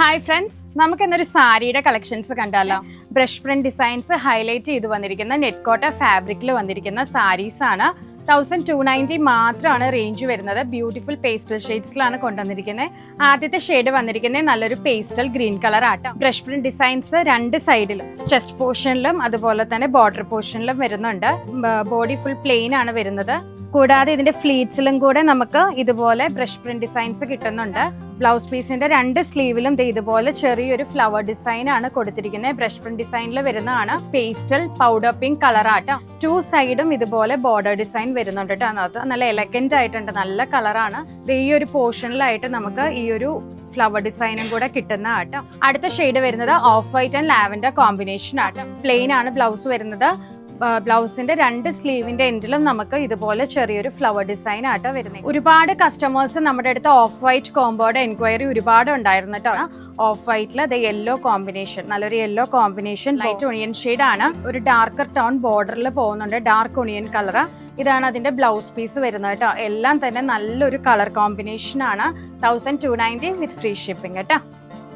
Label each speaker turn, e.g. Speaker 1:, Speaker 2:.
Speaker 1: Hi friends, നമുക്ക് ഇന്നൊരു സാരിയുടെ കളക്ഷൻസ് കണ്ടാലോ. ബ്രഷ് പ്രിന്റ് ഡിസൈൻസ് ഹൈലൈറ്റ് ചെയ്ത് വന്നിരിക്കുന്ന നെറ്റ് കോട്ട ഫാബ്രിക്കിൽ വന്നിരിക്കുന്ന സാരീസ് ആണ്. 1290 മാത്രമാണ് റേഞ്ച് വരുന്നത്. ബ്യൂട്ടിഫുൾ പേസ്റ്റൽ ഷെയ്ഡ്സിലാണ് കൊണ്ടുവന്നിരിക്കുന്നത്. ആദ്യത്തെ ഷെയ്ഡ് വന്നിരിക്കുന്നത് നല്ലൊരു പേസ്റ്റൽ ഗ്രീൻ കളർ ആട്ടോ. ബ്രഷ് പ്രിന്റ് ഡിസൈൻസ് രണ്ട് സൈഡിലും ചെസ്റ്റ് പോർഷനിലും അതുപോലെ തന്നെ ബോർഡർ പോർഷനിലും വരുന്നുണ്ട്. ബോഡി ഫുൾ പ്ലെയിൻ ആണ് വരുന്നത്. കൂടാതെ ഇതിന്റെ ഫ്ലീറ്റ്സിലും കൂടെ നമുക്ക് ഇതുപോലെ ബ്രഷ് പ്രിന്റ് ഡിസൈൻസ് കിട്ടുന്നുണ്ട്. ബ്ലൗസ് പീസിന്റെ രണ്ട് സ്ലീവിലും ഇതുപോലെ ചെറിയൊരു ഫ്ലവർ ഡിസൈൻ ആണ് കൊടുത്തിരിക്കുന്നത്. ബ്രഷ് പ്രിന്റ് ഡിസൈനിൽ വരുന്നതാണ്. പേസ്റ്റൽ പൗഡർ പിങ്ക് കളർ ആട്ടോ. ടു സൈഡും ഇതുപോലെ ബോർഡർ ഡിസൈൻ വരുന്നുണ്ട് കേട്ടോ. അതിനകത്ത് നല്ല എലഗന്റ് ആയിട്ടുണ്ട്, നല്ല കളറാണ്. ഈ ഒരു പോർഷനിലായിട്ട് നമുക്ക് ഈ ഒരു ഫ്ലവർ ഡിസൈനും കൂടെ കിട്ടുന്ന ആട്ടോ. അടുത്ത ഷെയ്ഡ് വരുന്നത് of white and lavender combination ആട്ടോ. പ്ലെയിൻ ആണ് ബ്ലൗസ് വരുന്നത്. ബ്ലൗസിന്റെ രണ്ട് സ്ലീവിന്റെ എൻഡിലും നമുക്ക് ഇതുപോലെ ചെറിയൊരു ഫ്ലവർ ഡിസൈൻ ആട്ടോ വരുന്നത്. ഒരുപാട് കസ്റ്റമേഴ്സ് നമ്മുടെ അടുത്ത് ഓഫ് വൈറ്റ് കോംബോയുടെ എൻക്വയറി ഒരുപാട് ഉണ്ടായിരുന്നു കേട്ടോ. ഓഫ് വൈറ്റിൽ അത് യെല്ലോ കോമ്പിനേഷൻ, നല്ലൊരു yellow combination, light onion shade ആണ്. ഒരു ഡാർക്കർ ടോൺ ബോർഡറിൽ പോകുന്നുണ്ട്, ഡാർക്ക് ഒണിയൻ കളർ. ഇതാണ് അതിന്റെ ബ്ലൗസ് പീസ് വരുന്നത് കേട്ടോ. എല്ലാം തന്നെ നല്ലൊരു കളർ കോമ്പിനേഷൻ ആണ്. 1290 വിത്ത് ഫ്രീ ഷിപ്പിംഗ് കേട്ടോ.